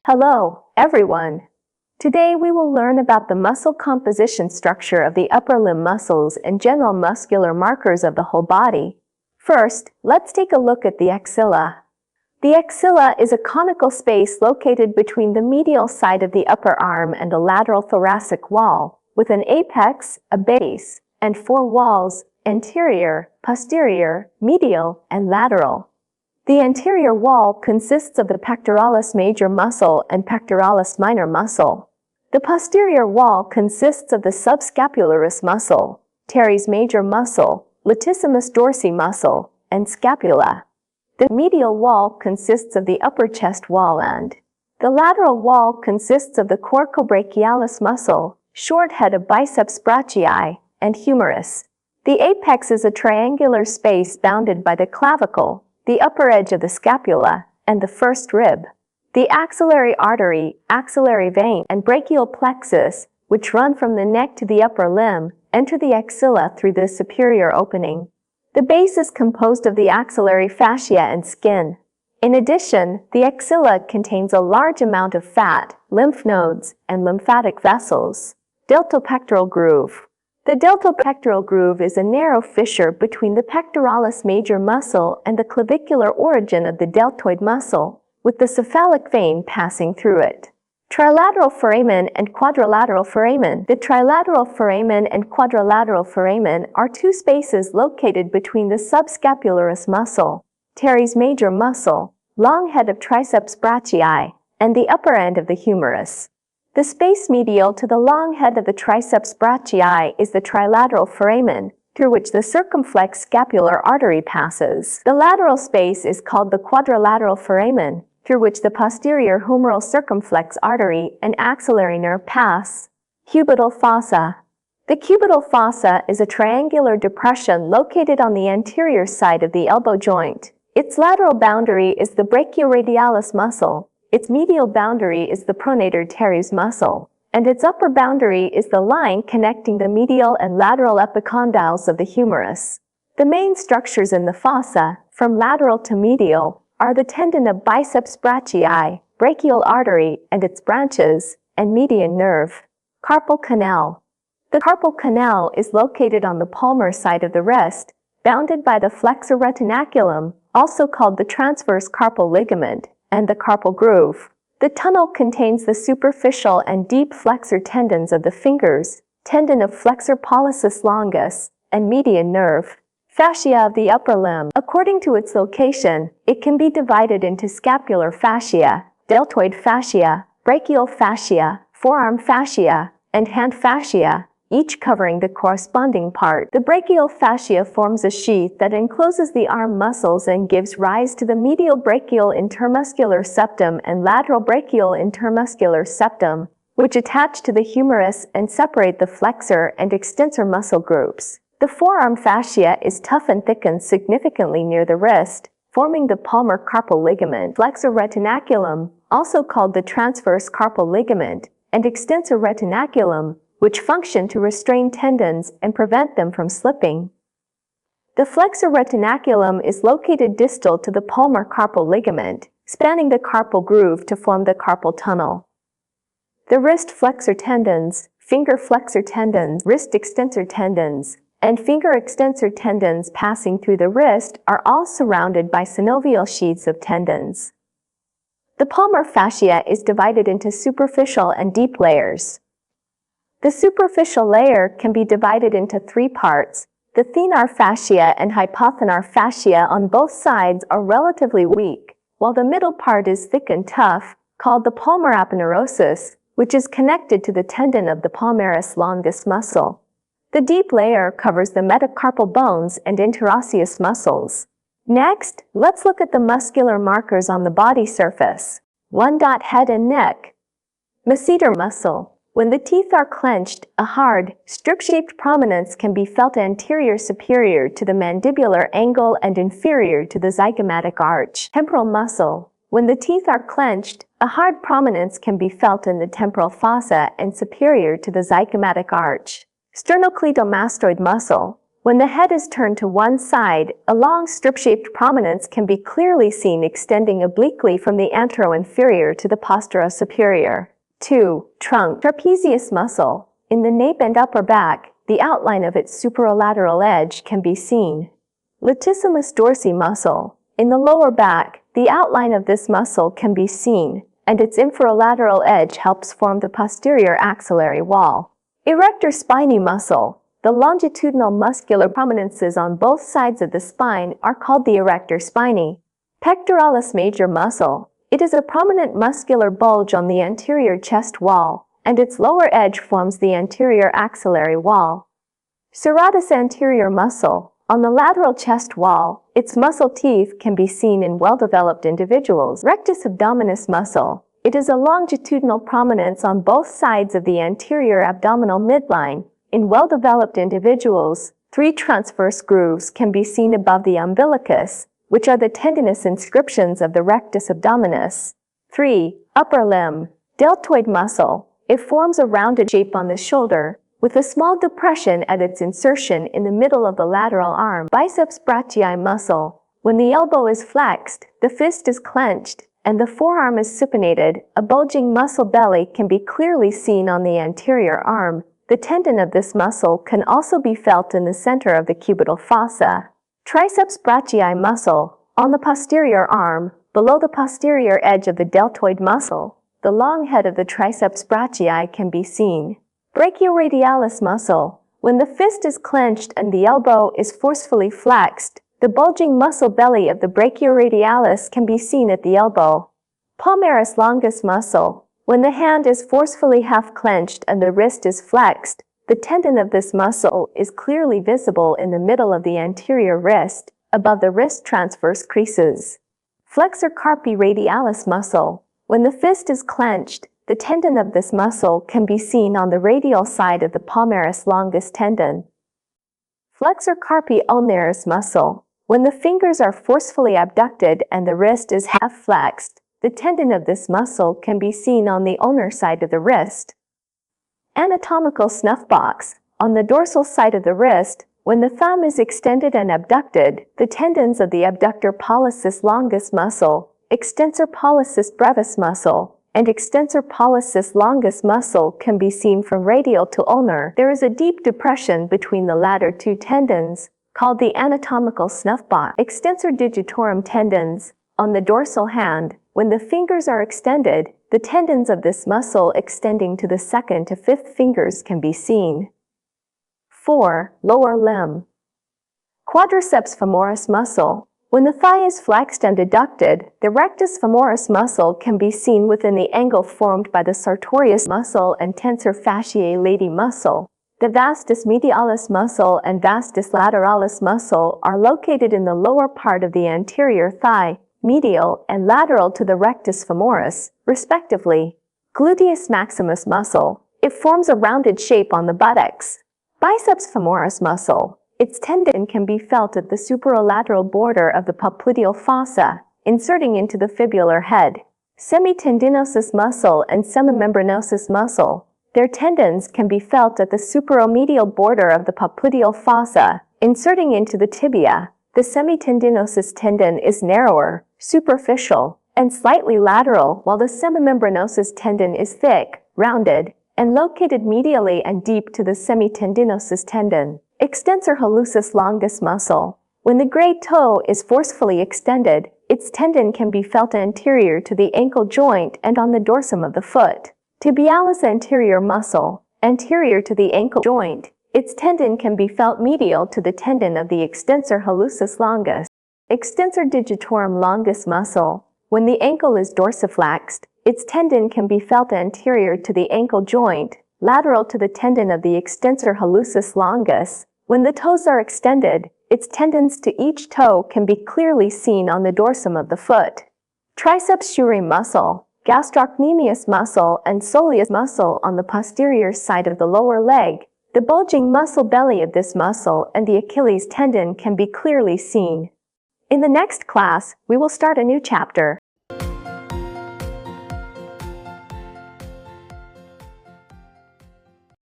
Hello, everyone. Today we will learn about the muscle composition structure of the upper limb muscles and general muscular markers of the whole body. First, let's take a look at the axilla. The axilla is a conical space located between the medial side of the upper arm and the lateral thoracic wall, with an apex, a base, and four walls: anterior, posterior, medial, and lateral. The anterior wall consists of the pectoralis major muscle and pectoralis minor muscle. The posterior wall consists of the subscapularis muscle, teres major muscle, latissimus dorsi muscle, and scapula. The medial wall consists of the upper chest wall, and the lateral wall consists of the coracobrachialis muscle, short head of biceps brachii, and humerus. The apex is a triangular space bounded by the clavicle, the upper edge of the scapula, and the first rib. The axillary artery, axillary vein, and brachial plexus, which run from the neck to the upper limb, enter the axilla through the superior opening. The base is composed of the axillary fascia and skin. In addition, the axilla contains a large amount of fat, lymph nodes, and lymphatic vessels. Deltopectoral groove. The deltopectoral groove is a narrow fissure between the pectoralis major muscle and the clavicular origin of the deltoid muscle, with the cephalic vein passing through it. Trilateral foramen and quadrilateral foramen. The trilateral foramen and quadrilateral foramen are two spaces located between the subscapularis muscle, teres major muscle, long head of triceps brachii, and the upper end of the humerus. The space medial to the long head of the triceps brachii is the trilateral foramen, through which the circumflex scapular artery passes. The lateral space is called the quadrilateral foramen, through which the posterior humeral circumflex artery and axillary nerve pass. Cubital fossa. The cubital fossa is a triangular depression located on the anterior side of the elbow joint. Its lateral boundary is the brachioradialis muscle. Its medial boundary is the pronator teres muscle, and its upper boundary is the line connecting the medial and lateral epicondyles of the humerus. The main structures in the fossa, from lateral to medial, are the tendon of biceps brachii, brachial artery and its branches, and median nerve. Carpal canal. The carpal canal is located on the palmar side of the wrist, bounded by the flexor retinaculum, also called the transverse carpal ligament, and the carpal groove. The tunnel contains the superficial and deep flexor tendons of the fingers, tendon of flexor pollicis longus, and median nerve. Fascia of the upper limb. According to its location, it can be divided into scapular fascia, deltoid fascia, brachial fascia, forearm fascia, and hand fascia, each covering the corresponding part. The brachial fascia forms a sheath that encloses the arm muscles and gives rise to the medial brachial intermuscular septum and lateral brachial intermuscular septum, which attach to the humerus and separate the flexor and extensor muscle groups. The forearm fascia is tough and thickens significantly near the wrist, forming the palmar carpal ligament, flexor retinaculum, also called the transverse carpal ligament, and extensor retinaculum, which function to restrain tendons and prevent them from slipping. The flexor retinaculum is located distal to the palmar carpal ligament, spanning the carpal groove to form the carpal tunnel. The wrist flexor tendons, finger flexor tendons, wrist extensor tendons, and finger extensor tendons passing through the wrist are all surrounded by synovial sheaths of tendons. The palmar fascia is divided into superficial and deep layers. The superficial layer can be divided into three parts. The thenar fascia and hypothenar fascia on both sides are relatively weak, while the middle part is thick and tough, called the palmar aponeurosis, which is connected to the tendon of the palmaris longus muscle. The deep layer covers the metacarpal bones and interosseous muscles. Next, let's look at the muscular markers on the body surface. 1. Head and neck. Masseter muscle. When the teeth are clenched, a hard, strip-shaped prominence can be felt anterior superior to the mandibular angle and inferior to the zygomatic arch. Temporal muscle. When the teeth are clenched, a hard prominence can be felt in the temporal fossa and superior to the zygomatic arch. Sternocleidomastoid muscle. When the head is turned to one side, a long strip-shaped prominence can be clearly seen extending obliquely from the anteroinferior to the posterosuperior. 2. Trunk. Trapezius muscle. In the nape and upper back, the outline of its superolateral edge can be seen. Latissimus dorsi muscle. In the lower back, the outline of this muscle can be seen, and its inferolateral edge helps form the posterior axillary wall. Erector spinae muscle. The longitudinal muscular prominences on both sides of the spine are called the erector spinae. Pectoralis major muscle. It is a prominent muscular bulge on the anterior chest wall, and its lower edge forms the anterior axillary wall. Serratus anterior muscle. On the lateral chest wall, its muscle teeth can be seen in well-developed individuals. Rectus abdominis muscle. It is a longitudinal prominence on both sides of the anterior abdominal midline. In well-developed individuals, 3 transverse grooves can be seen above the umbilicus, which are the tendinous inscriptions of the rectus abdominis. 3. Upper limb. Deltoid muscle. It forms a rounded shape on the shoulder, with a small depression at its insertion in the middle of the lateral arm. Biceps brachii muscle. When the elbow is flexed, the fist is clenched, and the forearm is supinated, a bulging muscle belly can be clearly seen on the anterior arm. The tendon of this muscle can also be felt in the center of the cubital fossa. Triceps brachii muscle. On the posterior arm, below the posterior edge of the deltoid muscle, the long head of the triceps brachii can be seen. Brachioradialis muscle. When the fist is clenched and the elbow is forcefully flexed, the bulging muscle belly of the brachioradialis can be seen at the elbow. Palmaris longus muscle. When the hand is forcefully half-clenched and the wrist is flexed, the tendon of this muscle is clearly visible in the middle of the anterior wrist, above the wrist transverse creases. Flexor carpi radialis muscle. When the fist is clenched, the tendon of this muscle can be seen on the radial side of the palmaris longus tendon. Flexor carpi ulnaris muscle. When the fingers are forcefully abducted and the wrist is half-flexed, the tendon of this muscle can be seen on the ulnar side of the wrist. Anatomical snuff box. On the dorsal side of the wrist, when the thumb is extended and abducted, the tendons of the abductor pollicis longus muscle, extensor pollicis brevis muscle, and extensor pollicis longus muscle can be seen from radial to ulnar. There is a deep depression between the latter 2 tendons, called the anatomical snuff box. Extensor digitorum tendons. On the dorsal hand, when the fingers are extended, the tendons of this muscle extending to the 2nd to 5th fingers can be seen. 4. Lower limb. Quadriceps femoris muscle. When the thigh is flexed and adducted, the rectus femoris muscle can be seen within the angle formed by the sartorius muscle and tensor fasciae lati muscle. The vastus medialis muscle and vastus lateralis muscle are located in the lower part of the anterior thigh, medial and lateral to the rectus femoris, respectively. Gluteus maximus muscle. It forms a rounded shape on the buttocks. Biceps femoris muscle. Its tendon can be felt at the superolateral border of the popliteal fossa, inserting into the fibular head. Semitendinosus muscle and semimembranosus muscle. Their tendons can be felt at the superomedial border of the popliteal fossa, inserting into the tibia. The semitendinosus tendon is narrower, superficial, and slightly lateral, while the semimembranosus tendon is thick, rounded, and located medially and deep to the semitendinosus tendon. Extensor hallucis longus muscle. When the great toe is forcefully extended, its tendon can be felt anterior to the ankle joint and on the dorsum of the foot. Tibialis anterior muscle. Anterior to the ankle joint, its tendon can be felt medial to the tendon of the extensor hallucis longus. Extensor digitorum longus muscle. When the ankle is dorsiflexed, its tendon can be felt anterior to the ankle joint, lateral to the tendon of the extensor hallucis longus. When the toes are extended, its tendons to each toe can be clearly seen on the dorsum of the foot. Triceps sciuri muscle, gastrocnemius muscle, and soleus muscle on the posterior side of the lower leg. The bulging muscle belly of this muscle and the Achilles tendon can be clearly seen. In the next class, we will start a new chapter.